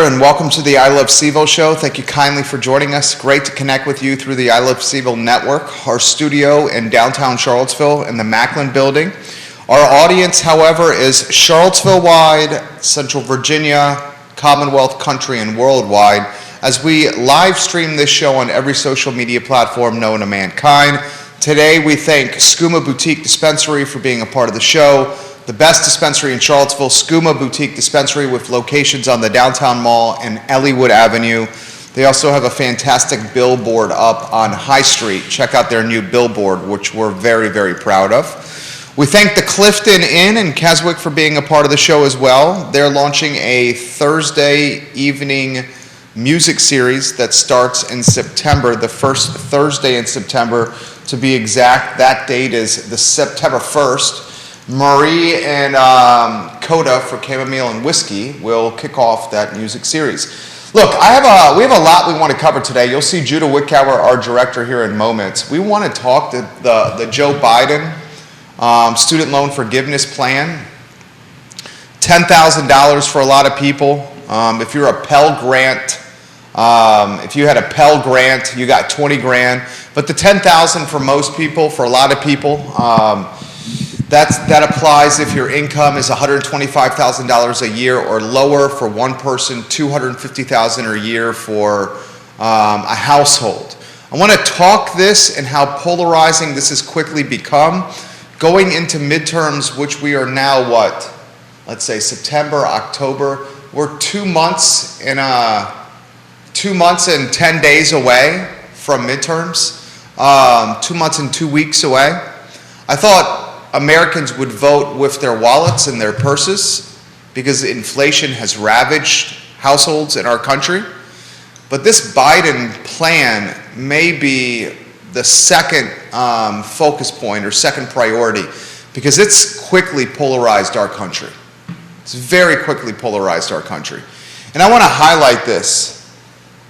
and welcome to the I Love CVille Show. Thank you kindly for joining us. Great to connect with you through the I Love CVille Network, our studio in downtown Charlottesville in the Macklin building. Our audience, however, is Charlottesville-wide, Central Virginia, Commonwealth, country, and worldwide, as we live stream this show on every social media platform known to mankind. Today, we thank Skooma Boutique Dispensary for being a part of the show. The best dispensary in Charlottesville, Skooma Boutique Dispensary, with locations on the Downtown Mall and Elliewood Avenue. They also have a fantastic billboard up on High Street. Check out their new billboard, which we're very, very proud of. We thank the Clifton Inn in Keswick for being a part of the show as well. They're launching a Thursday evening music series that starts in September, the first Thursday in September. To be exact, that date is the September 1st. Marie and Coda for Chamomile and Whiskey will kick off that music series. Look, we have a lot we want to cover today. You'll see Judah Wickower, our director, here in moments. We want to talk to the Joe Biden student loan forgiveness plan. $10,000 for a lot of people. If you're a Pell Grant, if you had a Pell Grant, you got 20 grand. But the $10,000 for most people, for a lot of people, that applies if your income is $125,000 a year or lower for one person, $250,000 a year for a household. I want to talk this and how polarizing this has quickly become. Going into midterms, which we are now what? Let's say September, October. We're 2 months and 10 days away from midterms. 2 months and 2 weeks away. I thought Americans would vote with their wallets and their purses because inflation has ravaged households in our country. But this Biden plan may be the second focus point or second priority because it's quickly polarized our country. It's very quickly polarized our country. And I want to highlight this.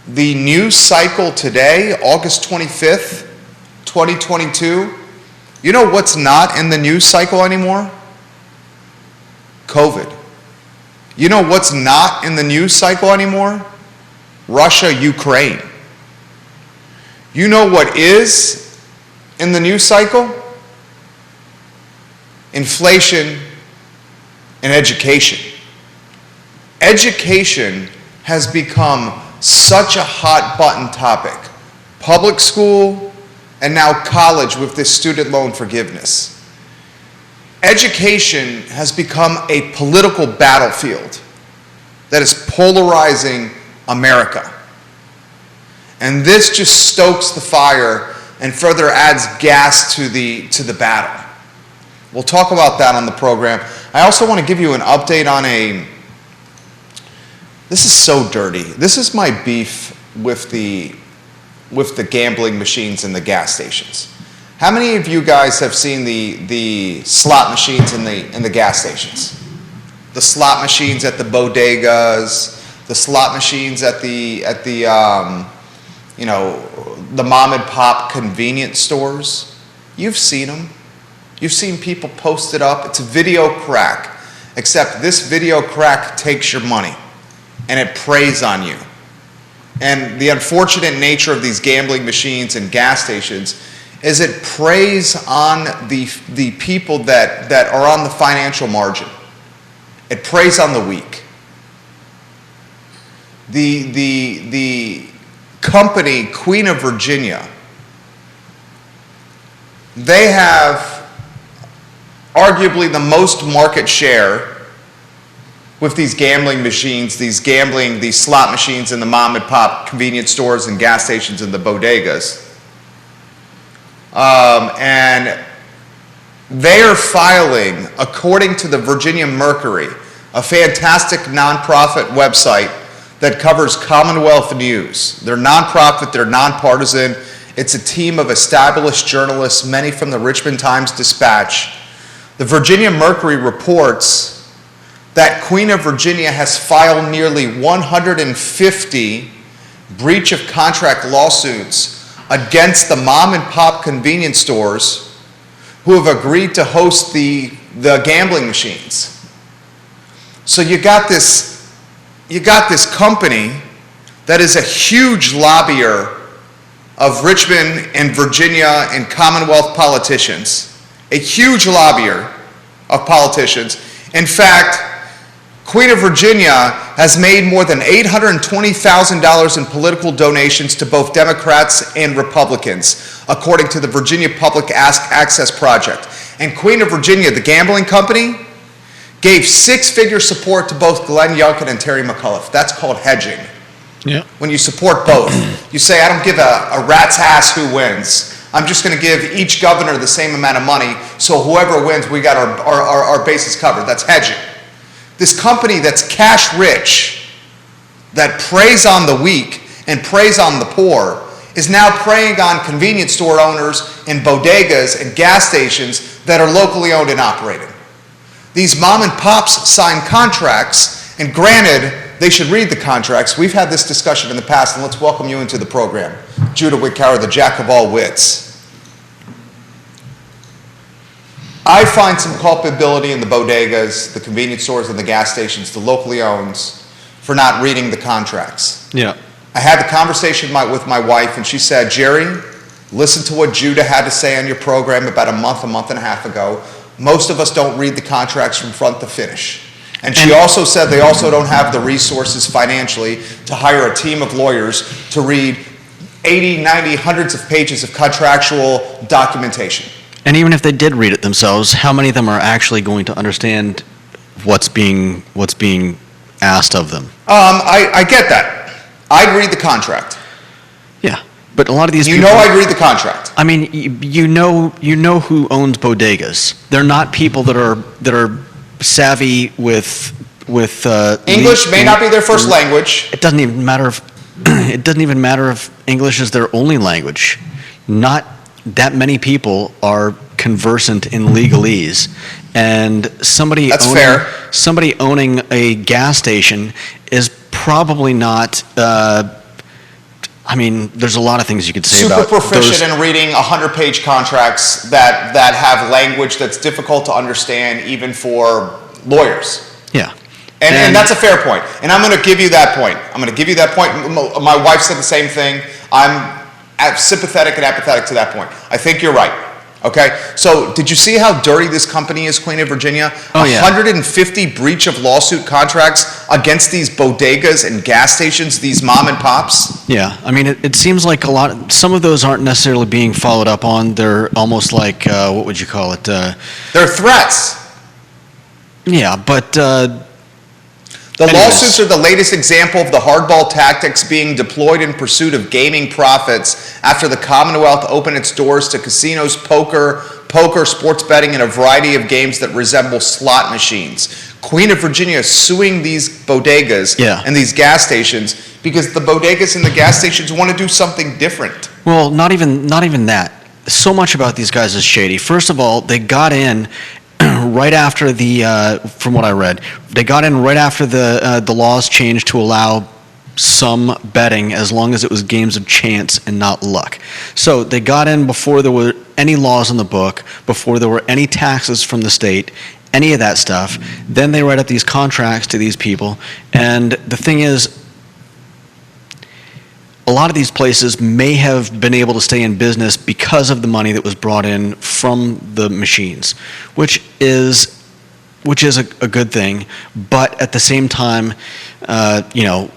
The news cycle today, August 25th, 2022, you know what's not in the news cycle anymore? COVID. You know what's not in the news cycle anymore? Russia, Ukraine. You know what is in the news cycle? Inflation and education. Education has become such a hot button topic. Public school, and now college with this student loan forgiveness. Education has become a political battlefield that is polarizing America. And this just stokes the fire and further adds gas to the battle. We'll talk about that on the program. I also want to give you an update on this is so dirty. This is my beef with the gambling machines in the gas stations. How many of you guys have seen the slot machines in the gas stations? The slot machines at the bodegas, the slot machines at the mom and pop convenience stores. You've seen them. You've seen people post it up. It's a video crack, except this video crack takes your money and it preys on you. And the unfortunate nature of these gambling machines and gas stations is it preys on the people that are on the financial margin. It preys on the weak. The company, Queen of Virginia, they have arguably the most market share with these gambling machines, these slot machines in the mom and pop convenience stores and gas stations and the bodegas. And they are filing, according to the Virginia Mercury, a fantastic nonprofit website that covers Commonwealth news. They're nonprofit, they're nonpartisan. It's a team of established journalists, many from the Richmond Times-Dispatch. The Virginia Mercury reports that Queen of Virginia has filed nearly 150 breach of contract lawsuits against the mom and pop convenience stores who have agreed to host the gambling machines. So you got this you got this company that is a huge lobbyer of Richmond and Virginia and Commonwealth politicians, a huge lobbyer of politicians. In fact, Queen of Virginia has made more than $820,000 in political donations to both Democrats and Republicans, according to the Virginia Public Access Project. And Queen of Virginia, the gambling company, gave six-figure support to both Glenn Youngkin and Terry McAuliffe. That's called hedging. Yeah. When you support both, you say, I don't give a rat's ass who wins. I'm just going to give each governor the same amount of money, so whoever wins, we got our bases covered. That's hedging. This company that's cash rich, that preys on the weak and preys on the poor, is now preying on convenience store owners and bodegas and gas stations that are locally owned and operated. These mom and pops sign contracts, and granted, they should read the contracts. We've had this discussion in the past, and let's welcome you into the program. Judah Wickower, the jack of all wits. I find some culpability in the bodegas, the convenience stores, and the gas stations, the locally owns, for not reading the contracts. Yeah. I had the conversation with my wife, and she said, Jerry, listen to what Judah had to say on your program about a month and a half ago. Most of us don't read the contracts from front to finish. And she also said they also don't have the resources financially to hire a team of lawyers to read 80, 90, hundreds of pages of contractual documentation. And even if they did read it themselves, how many of them are actually going to understand what's being asked of them? I get that. I'd read the contract. Yeah, but a lot of these people, I'd read the contract. I mean, you know who owns bodegas. They're not people that are savvy with English may not be their first language. It doesn't even matter if English is their only language. Not that many people are conversant in legalese, and somebody owning a gas station is probably not. I mean, there's a lot of things you could say about super proficient in reading 100-page contracts that have language that's difficult to understand even for lawyers. Yeah. And that's a fair point. And I'm going to give you that point. My wife said the same thing. I'm sympathetic and apathetic to that point. I think you're right. Okay? So did you see how dirty this company is, Queen of Virginia? Oh, yeah. 150 breach of lawsuit contracts against these bodegas and gas stations, these mom and pops? Yeah. I mean, it seems like some of those aren't necessarily being followed up on. They're almost like, what would you call it? They're threats. Yeah, but lawsuits are the latest example of the hardball tactics being deployed in pursuit of gaming profits after the Commonwealth opened its doors to casinos, poker, sports betting, and a variety of games that resemble slot machines. Queen of Virginia is suing these bodegas and these gas stations because the bodegas and the gas stations want to do something different. Well, not even that. So much about these guys is shady. First of all, they got in right after from what I read, they got in right after the laws changed to allow some betting as long as it was games of chance and not luck. So they got in before there were any laws on the book, before there were any taxes from the state, any of that stuff. Then they write up these contracts to these people. And the thing is, a lot of these places may have been able to stay in business because of the money that was brought in from the machines, which is a good thing. But at the same time, now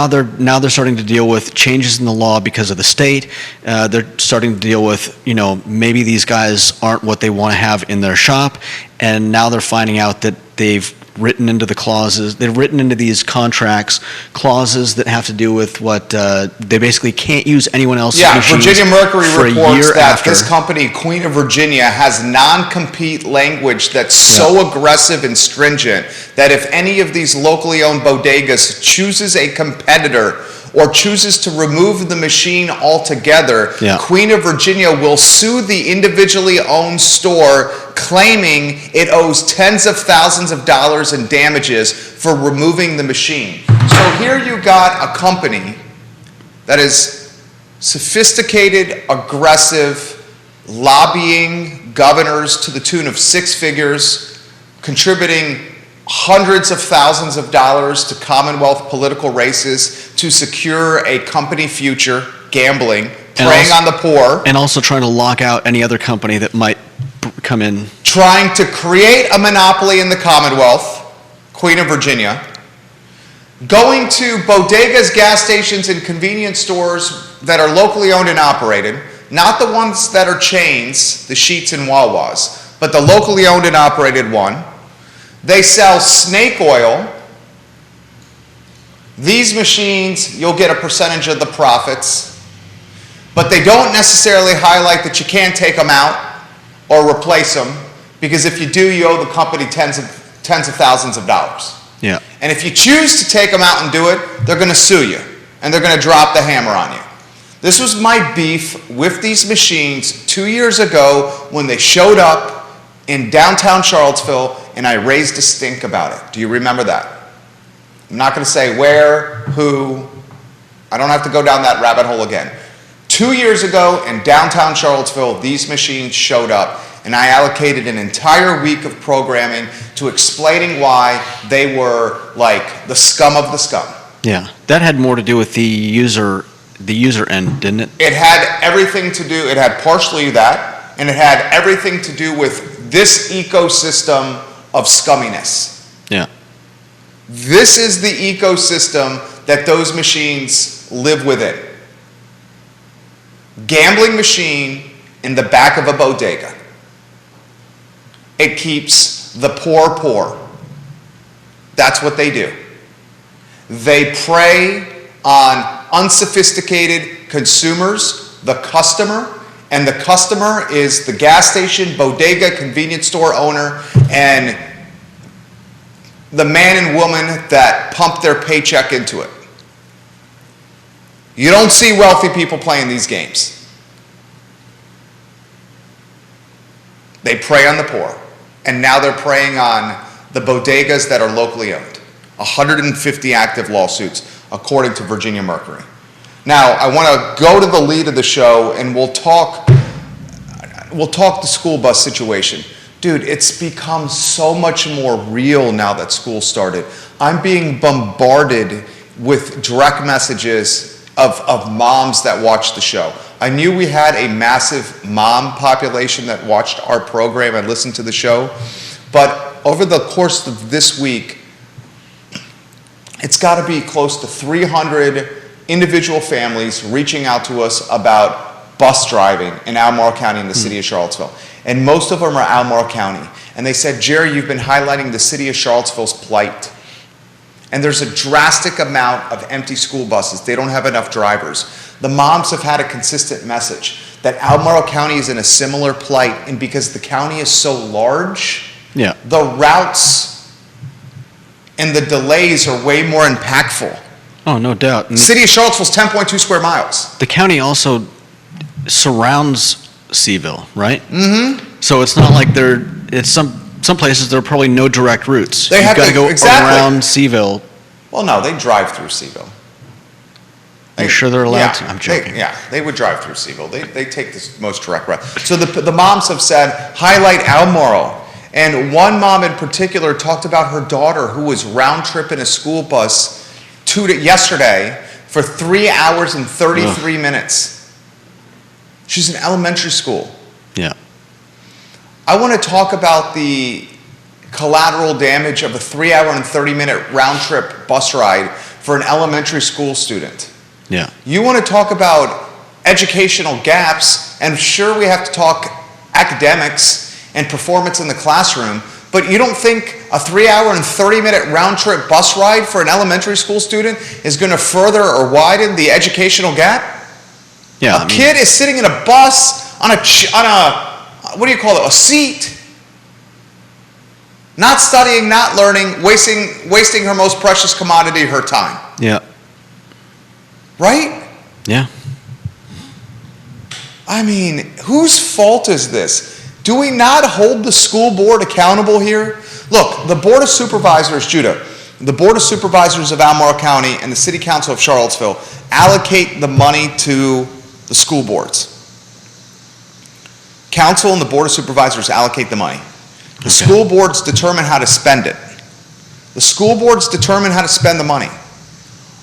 they're starting to deal with changes in the law because of the state. They're starting to deal with, maybe these guys aren't what they want to have in their shop, and now they're finding out that they've written into these contracts clauses that have to do with what they basically can't use anyone else's machines. Virginia Mercury reports that this company, Queen of Virginia, has non-compete language that's so aggressive and stringent that if any of these locally owned bodegas chooses a competitor or chooses to remove the machine altogether, Queen of Virginia will sue the individually owned store, claiming it owes tens of thousands of dollars in damages for removing the machine. So here you got a company that is sophisticated, aggressive, lobbying governors to the tune of six figures, contributing hundreds of thousands of dollars to Commonwealth political races to secure a company future, gambling, preying on the poor. And also trying to lock out any other company that might come in. Trying to create a monopoly in the Commonwealth, Queen of Virginia. Going to bodegas, gas stations, and convenience stores that are locally owned and operated, not the ones that are chains, the Sheetz and Wawas, but the locally owned and operated one. They sell snake oil. These machines, you'll get a percentage of the profits, but they don't necessarily highlight that you can't take them out or replace them, because if you do, you owe the company tens of thousands of dollars. Yeah. And if you choose to take them out and do it, they're going to sue you, and they're going to drop the hammer on you. This was my beef with these machines 2 years ago when they showed up in downtown Charlottesville, and I raised a stink about it. Do you remember that? I'm not going to say where, who. I don't have to go down that rabbit hole again. 2 years ago in downtown Charlottesville, these machines showed up, and I allocated an entire week of programming to explaining why they were like the scum of the scum. Yeah, that had more to do with the user end, didn't it? It had everything to do, it had partially that, and it had everything to do with this ecosystem of scumminess. Yeah. This is the ecosystem that those machines live within. Gambling machine in the back of a bodega. It keeps the poor poor. That's what they do. They prey on unsophisticated consumers, the customer, and the customer is the gas station, bodega, convenience store owner, and the man and woman that pump their paycheck into it. You don't see wealthy people playing these games. They prey on the poor. And now they're preying on the bodegas that are locally owned. 150 active lawsuits, according to Virginia Mercury. Now, I want to go to the lead of the show, and we'll talk the school bus situation. Dude, it's become so much more real now that school started. I'm being bombarded with direct messages of moms that watch the show. I knew we had a massive mom population that watched our program and listened to the show, but over the course of this week, it's got to be close to 300 individual families reaching out to us about bus driving in Albemarle County in the city of Charlottesville. And most of them are Albemarle County. And they said, Jerry, you've been highlighting the city of Charlottesville's plight. And there's a drastic amount of empty school buses. They don't have enough drivers. The moms have had a consistent message that Albemarle County is in a similar plight, and because the county is so large, the routes and the delays are way more impactful. Oh, no doubt. The city of Charlottesville is 10.2 square miles. The county also surrounds CVille, right? Mm-hmm. So it's not like it's some places there are probably no direct routes. You've got to go around CVille. Well, no, they drive through CVille. Are you sure they're allowed to? I'm joking. They would drive through CVille. They take the most direct route. So the moms have said, highlight Albemarle. And one mom in particular talked about her daughter who was round trip in a school bus yesterday for 3 hours and 33 minutes. She's in elementary school. Yeah. I want to talk about the collateral damage of a 3 hour and 30-minute round trip bus ride for an elementary school student. Yeah. You want to talk about educational gaps, and sure we have to talk academics and performance in the classroom, but you don't think a 3 hour and 30-minute round trip bus ride for an elementary school student is going to further or widen the educational gap? Yeah. A kid is sitting in a bus on a what do you call it, a seat, not studying, not learning, wasting her most precious commodity, her time. Yeah. Right? Yeah. I mean, whose fault is this? Do we not hold the school board accountable here? Look, the Board of Supervisors, Judah, the Board of Supervisors of Albemarle County and the City Council of Charlottesville allocate the money to the school boards. Council and the Board of Supervisors allocate the money. The school boards determine how to spend it. The school boards determine how to spend the money.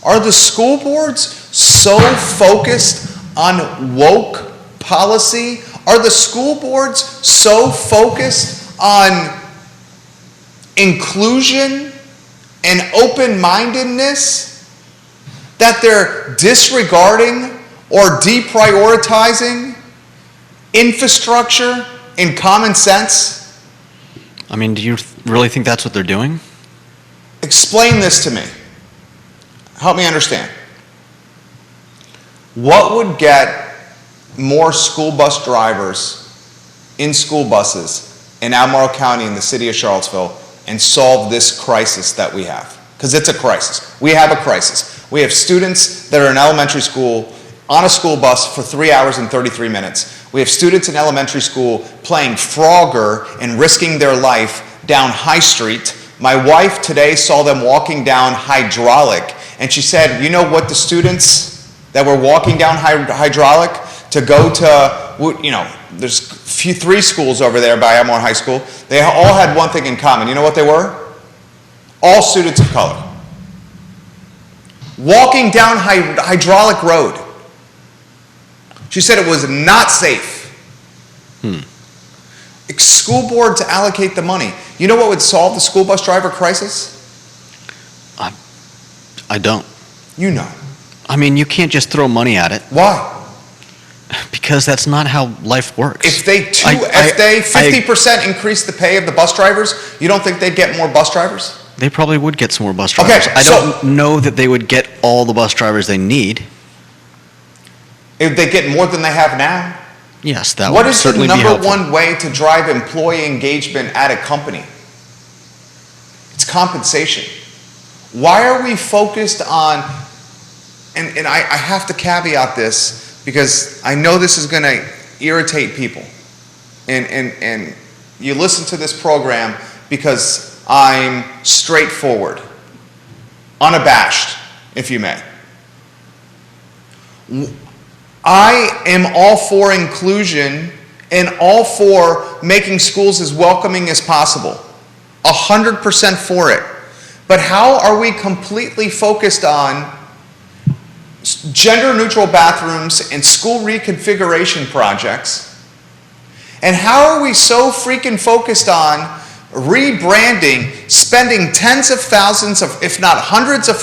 Are the school boards so focused on woke policy? Are the school boards so focused on inclusion and open-mindedness that they're disregarding or deprioritizing infrastructure and common sense? I mean, do you really think that's what they're doing? Explain this to me. Help me understand. What would get more school bus drivers in school buses in Albemarle County in the city of Charlottesville and solve this crisis that we have? Because it's a crisis. We have a crisis. We have students that are in elementary school on a school bus for 3 hours and 33 minutes. We have students in elementary school playing Frogger and risking their life down High Street. My wife today saw them walking down Hydraulic, and she said, you know what, the students that were walking down Hydraulic to go to, you know, there's three schools over there by Elmore High School. They all had one thing in common. You know what they were? All students of color. Walking down Hydraulic Road. She said it was not safe. School boards allocate the money. You know what would solve the school bus driver crisis? I don't. You know. I mean, you can't just throw money at it. Why? Because that's not how life works. If they 50% increase the pay of the bus drivers, you don't think they'd get more bus drivers? They probably would get some more bus drivers. Okay, I don't know that they would get all the bus drivers they need. If they get more than they have now? Yes, that would certainly be helpful. What is the number one way to drive employee engagement at a company? It's compensation. Why are we focused on, and I have to caveat this because I know this is going to irritate people. And you listen to this program because I'm straightforward, unabashed, if you may. I am all for inclusion and all for making schools as welcoming as possible. 100% for it. But how are we completely focused on gender-neutral bathrooms and school reconfiguration projects? And how are we so freaking focused on rebranding, spending tens of thousands of, if not hundreds of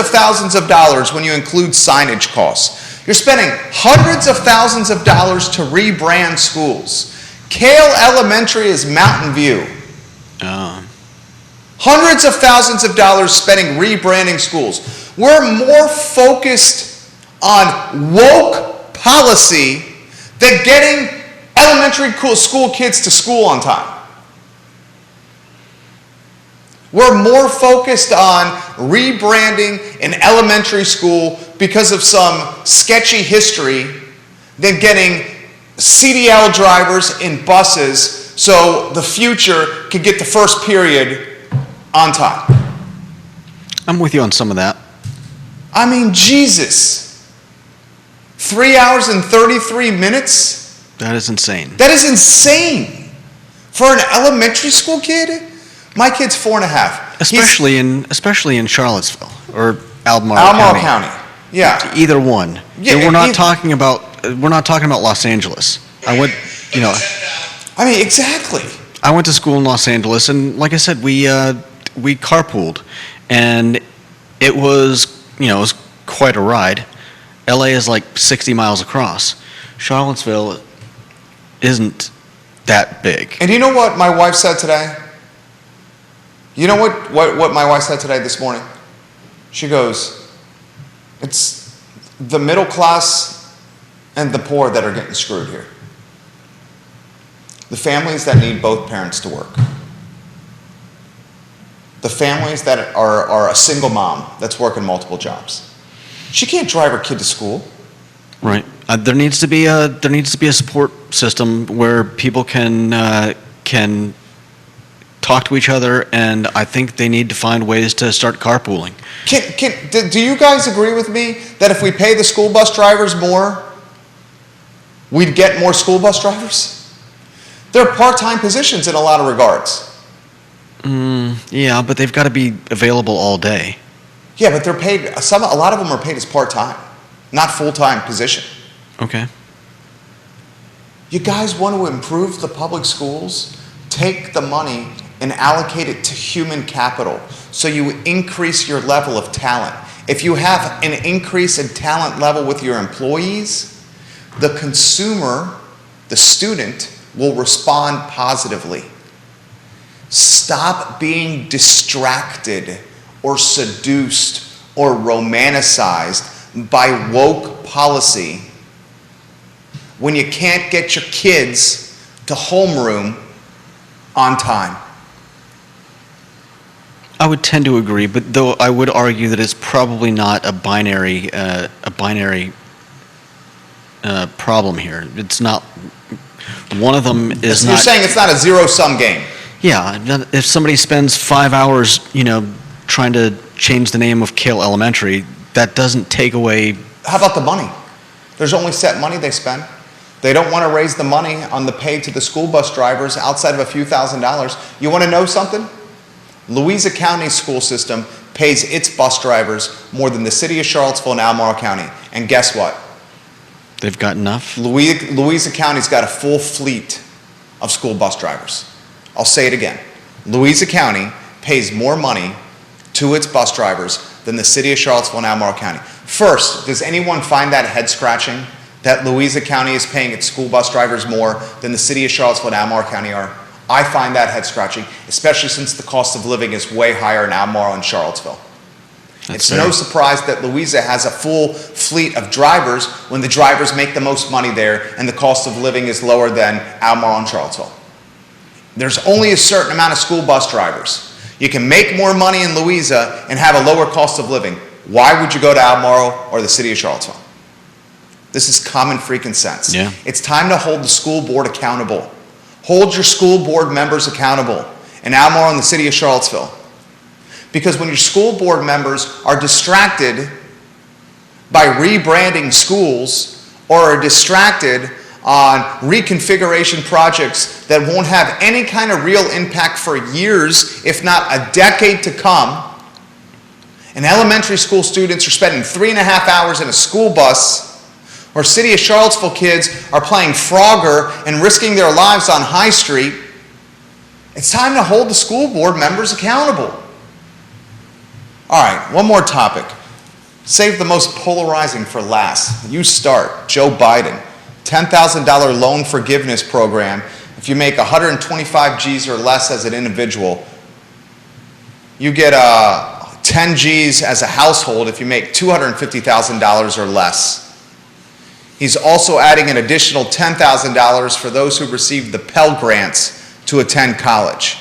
thousands of dollars when you include signage costs? You're spending hundreds of thousands of dollars to rebrand schools. Cale Elementary is Mountain View. Hundreds of thousands of dollars spending rebranding schools. We're more focused on woke policy than getting elementary school kids to school on time. We're more focused on rebranding an elementary school because of some sketchy history than getting CDL drivers in buses so the future can get the first period on time. I'm with you on some of that. I mean, Jesus. 3 hours and 33 minutes? That is insane. That is insane. For an elementary school kid? My kid's 4.5. Especially in Charlottesville or Albemarle County. Yeah. Either one. Yeah, we're not talking about Los Angeles. I went exactly. I went to school in Los Angeles, and like I said, we carpooled, and it was quite a ride. LA is like 60 miles across. Charlottesville isn't that big. And you know what my wife said today? You know what my wife said today this morning? She goes, it's the middle class and the poor that are getting screwed here. The families that need both parents to work. The families that are a single mom that's working multiple jobs. She can't drive her kid to school. Right. There needs to be a support system where people can talk to each other, and I think they need to find ways to start carpooling. Do you guys agree with me that if we pay the school bus drivers more, we'd get more school bus drivers? They're part-time positions in a lot of regards. Yeah, but they've got to be available all day. Yeah, but they're paid, a lot of them are paid as part-time, not full-time position. Okay. You guys want to improve the public schools? Take the money and allocate it to human capital so you increase your level of talent. If you have an increase in talent level with your employees, the consumer, the student, will respond positively. Stop being distracted or seduced or romanticized by woke policy when you can't get your kids to homeroom on time. I would tend to agree, but though I would argue that it's probably not a binary problem here. It's not. One of them is You're not. saying it's not a zero-sum game. Yeah, if somebody spends 5 hours, trying to change the name of Kale Elementary, that doesn't take away. How about the money? There's only set money they spend. They don't want to raise the money on the pay to the school bus drivers outside of a few $1,000s. You want to know something? Louisa County's school system pays its bus drivers more than the city of Charlottesville and Albemarle County. And guess what? They've got enough? Louisa County's got a full fleet of school bus drivers. I'll say it again. Louisa County pays more money to its bus drivers than the city of Charlottesville and Albemarle County. First, does anyone find that head-scratching, that Louisa County is paying its school bus drivers more than the city of Charlottesville and Albemarle County are? I find that head-scratching, especially since the cost of living is way higher in Albemarle and Charlottesville. It's no surprise that Louisa has a full fleet of drivers when the drivers make the most money there and the cost of living is lower than Albemarle and Charlottesville. There's only a certain amount of school bus drivers. You can make more money in Louisa and have a lower cost of living. Why would you go to Albemarle or the city of Charlottesville? This is common freaking sense. Yeah. It's time to hold the school board accountable. Hold your school board members accountable in Albemarle and the city of Charlottesville. Because when your school board members are distracted by rebranding schools or are distracted on reconfiguration projects that won't have any kind of real impact for years, if not a decade to come, and elementary school students are spending 3.5 hours in a school bus, or city of Charlottesville kids are playing Frogger and risking their lives on High Street, it's time to hold the school board members accountable. All right, one more topic. Save the most polarizing for last. You start. Joe Biden. $10,000 loan forgiveness program. If you make 125 G's or less as an individual, you get 10 G's as a household if you make $250,000 or less. He's also adding an additional $10,000 for those who received the Pell Grants to attend college.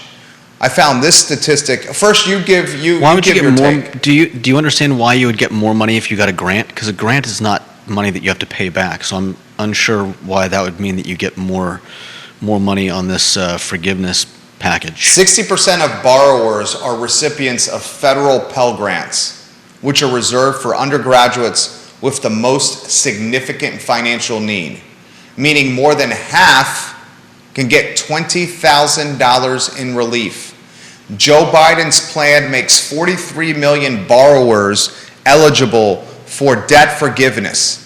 I found this statistic. First, you give Why would you give get your more? take. Do you understand why you would get more money if you got a grant? Because a grant is not money that you have to pay back. So I'm unsure why that would mean that you get more money on this forgiveness package. 60% of borrowers are recipients of federal Pell Grants, which are reserved for undergraduates with the most significant financial need, meaning more than half can get $20,000 in relief. Joe Biden's plan makes 43 million borrowers eligible for debt forgiveness.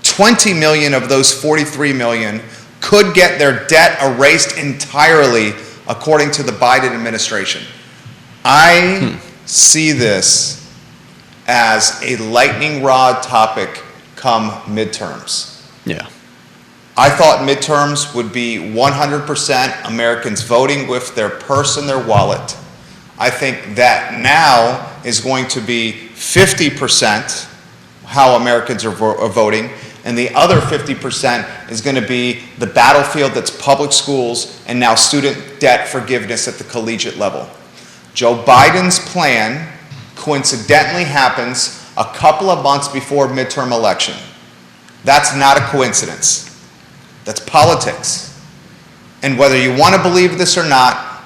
20 million of those 43 million could get their debt erased entirely, according to the Biden administration. I see this as a lightning rod topic come midterms. Yeah. I thought midterms would be 100% Americans voting with their purse and their wallet. I think that now is going to be 50% how Americans are voting, and the other 50% is going to be the battlefield that's public schools and now student debt forgiveness at the collegiate level. Joe Biden's plan coincidentally happens a couple of months before midterm election. That's not a coincidence. That's politics. And whether you want to believe this or not,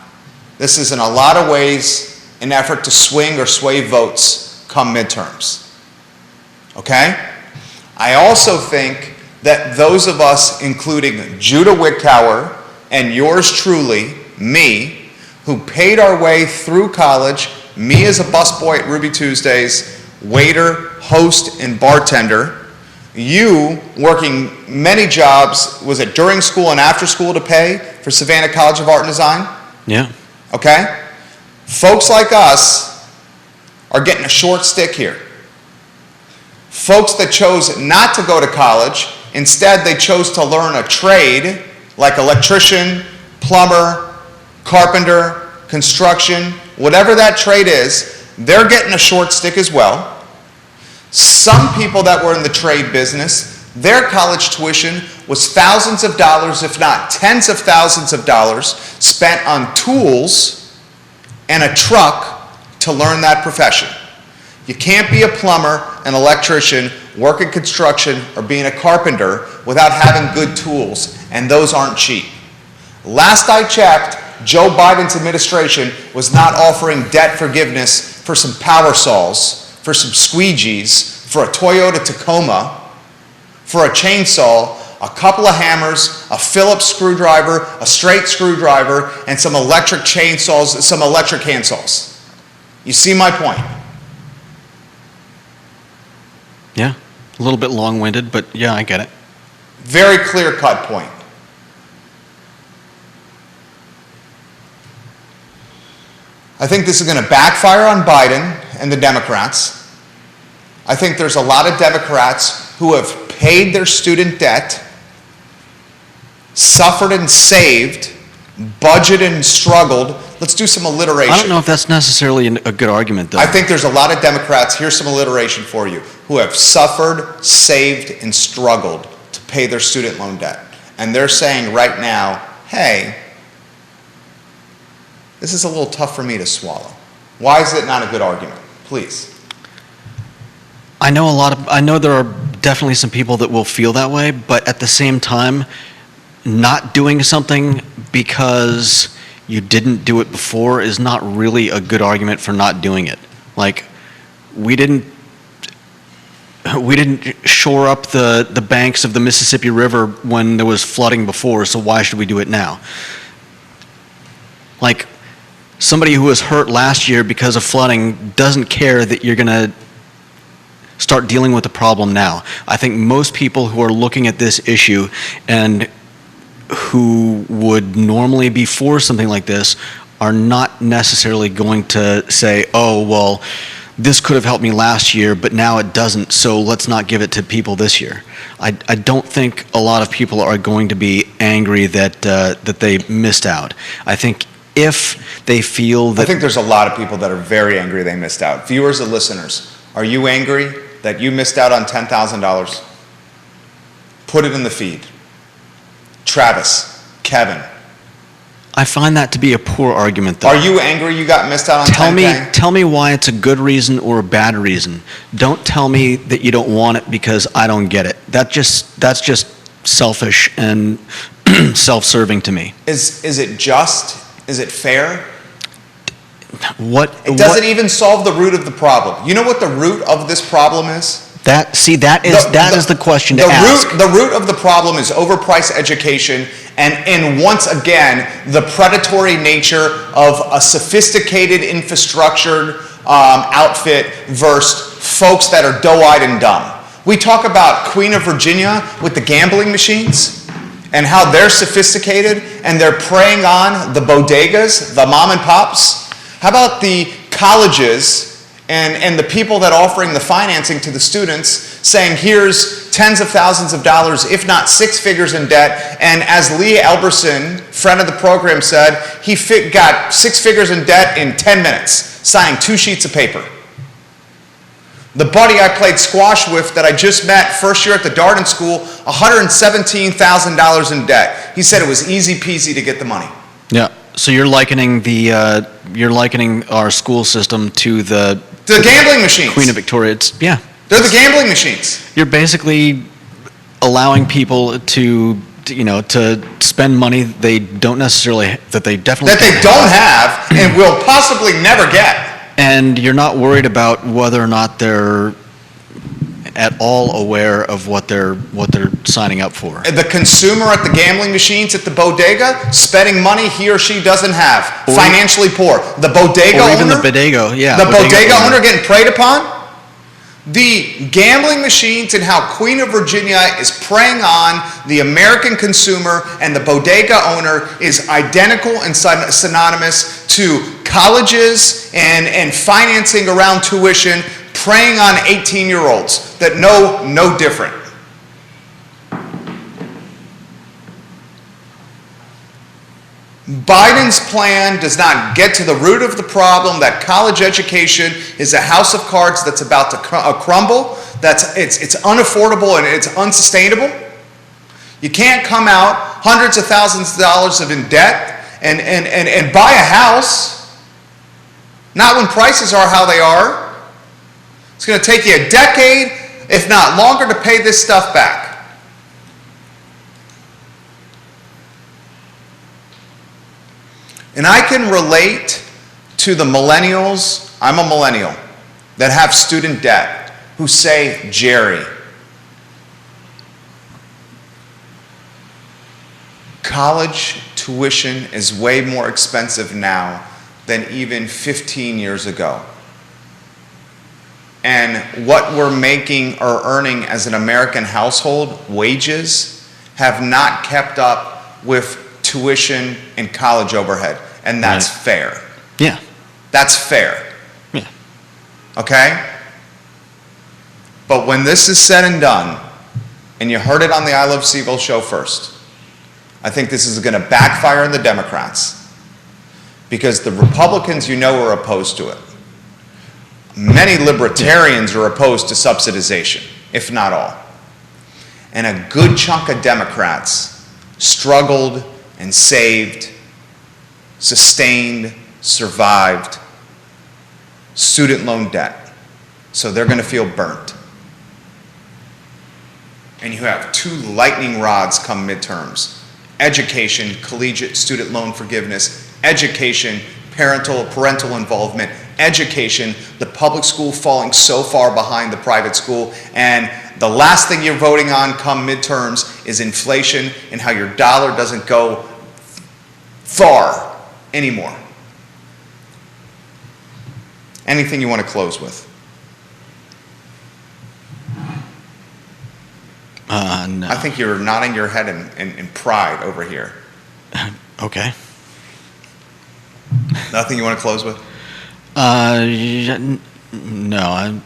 this is in a lot of ways an effort to swing or sway votes come midterms. Okay? I also think that those of us, including Judah Wickower and yours truly, me, who paid our way through college, me as a busboy at Ruby Tuesdays, waiter, host, and bartender, you working many jobs, was it during school and after school to pay for Savannah College of Art and Design? Yeah. Okay? Folks like us are getting a short stick here. Folks that chose not to go to college, instead they chose to learn a trade like electrician, plumber, carpenter, construction, whatever that trade is, they're getting a short stick as well. Some people that were in the trade business, their college tuition was thousands of dollars, if not tens of thousands of dollars, spent on tools and a truck to learn that profession. You can't be a plumber, an electrician, work in construction, or being a carpenter without having good tools, and those aren't cheap. Last I checked, Joe Biden's administration was not offering debt forgiveness for some power saws, for some squeegees, for a Toyota Tacoma, for a chainsaw, a couple of hammers, a Phillips screwdriver, a straight screwdriver, and some electric chainsaws, some electric handsaws. You see my point? Yeah. A little bit long-winded, but yeah, I get it. Very clear-cut point. I think this is going to backfire on Biden and the Democrats. I think there's a lot of Democrats who have paid their student debt, suffered and saved, budgeted and struggled. Let's do some alliteration. I don't know if that's necessarily a good argument, though. I think there's a lot of Democrats, here's some alliteration for you, who have suffered, saved, and struggled to pay their student loan debt. And they're saying right now, hey, this is a little tough for me to swallow. Why is it not a good argument? Please. I know there are definitely some people that will feel that way, but at the same time, not doing something because you didn't do it before is not really a good argument for not doing it. Like, we didn't shore up the banks of the Mississippi River when there was flooding before, so why should we do it now? Like, somebody who was hurt last year because of flooding doesn't care that you're going to start dealing with the problem now. I think most people who are looking at this issue and who would normally be for something like this are not necessarily going to say, oh, well, this could have helped me last year, but now it doesn't, so let's not give it to people this year. I don't think a lot of people are going to be angry that they missed out. I think if they feel that... I think there's a lot of people that are very angry they missed out. Viewers and listeners, are you angry that you missed out on $10,000? Put it in the feed. Travis, Kevin. I find that to be a poor argument, though. Are you angry you got missed out on $10,000? Tell me why it's a good reason or a bad reason. Don't tell me that you don't want it because I don't get it. That's just selfish and self-serving to me. Is it just? Is it fair? It doesn't even solve the root of the problem. You know what the root of this problem is? That is the question to ask. The root of the problem is overpriced education and once again, the predatory nature of a sophisticated infrastructure outfit versus folks that are doe-eyed and dumb. We talk about Queen of Virginia with the gambling machines and how they're sophisticated and they're preying on the bodegas, the mom and pops. How about the colleges and the people that are offering the financing to the students saying here's tens of thousands of dollars, if not six figures in debt, and as Lee Elberson, friend of the program, said, he got six figures in debt in 10 minutes, signing 2 sheets of paper. The buddy I played squash with that I just met first year at the Darden School, $117,000 in debt. He said it was easy peasy to get the money. Yeah. So you're likening our school system to the gambling machines. Queen of Victoria. Yeah. They're the gambling machines. You're basically allowing people to spend money they don't definitely don't have and will possibly never get. And you're not worried about whether or not they're at all aware of what they're signing up for. The consumer at the gambling machines at the bodega spending money he or she doesn't have, financially poor. The bodega Or even owner, the bodega, yeah. the bodega owner getting preyed upon. The gambling machines and how Queen of Virginia is preying on the American consumer, and the bodega owner is identical and synonymous to colleges and financing around tuition, preying on 18-year-olds that know no different. Biden's plan does not get to the root of the problem that college education is a house of cards that's about to crumble, it's unaffordable and it's unsustainable. You can't come out hundreds of thousands of dollars in debt and buy a house, not when prices are how they are. It's going to take you a decade, if not longer, to pay this stuff back. And I can relate to the millennials, I'm a millennial, that have student debt, who say, Jerry, college tuition is way more expensive now than even 15 years ago. And what we're making or earning as an American household, wages, have not kept up with tuition and college overhead. And that's fair. Yeah. That's fair. Yeah. Okay? But when this is said and done, and you heard it on the I Love CVille show first, I think this is going to backfire on the Democrats, because the Republicans, are opposed to it. Many libertarians are opposed to subsidization, if not all. And a good chunk of Democrats struggled and saved, sustained, survived student loan debt. So they're going to feel burnt. And you have two lightning rods come midterms: education, collegiate student loan forgiveness; education, parental involvement; education, the public school falling so far behind the private school. And the last thing you're voting on come midterms is inflation and how your dollar doesn't go far anymore. Anything you want to close with? No. I think you're nodding your head in pride over here. Okay. Nothing you want to close with? No.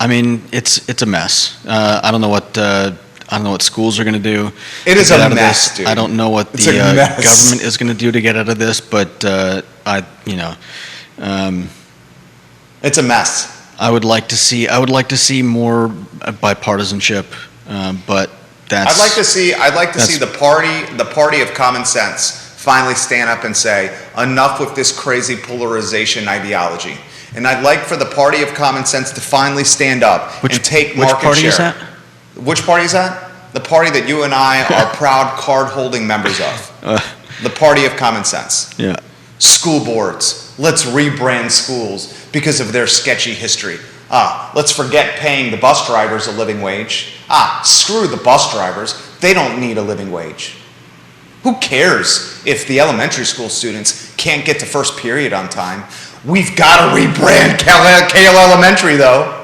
I mean, it's a mess. I don't know what schools are going to do. It is a mess, dude. I don't know what the government is going to do to get out of this, but it's a mess. I would like to see more bipartisanship, but that's. I'd like to see the party of common sense finally stand up and say, enough with this crazy polarization ideology. And I'd like for the party of common sense to finally stand up and take market share. Which party is that? Which party is that? The party that you and I are proud card-holding members of. The party of common sense. Yeah. School boards. Let's rebrand schools because of their sketchy history. Let's forget paying the bus drivers a living wage. Screw the bus drivers. They don't need a living wage. Who cares if the elementary school students can't get to first period on time? We've got to rebrand Kale Elementary, though.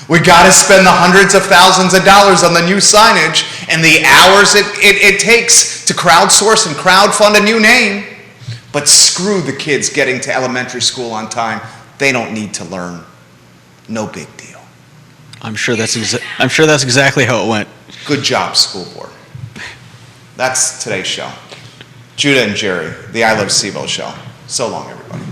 We got to spend the hundreds of thousands of dollars on the new signage and the hours it takes to crowdsource and crowdfund a new name. But screw the kids getting to elementary school on time. They don't need to learn. No big deal. I'm sure that's exactly how it went. Good job, school board. That's today's show. Judah and Jerry, the I Love CVille show. So long, everybody.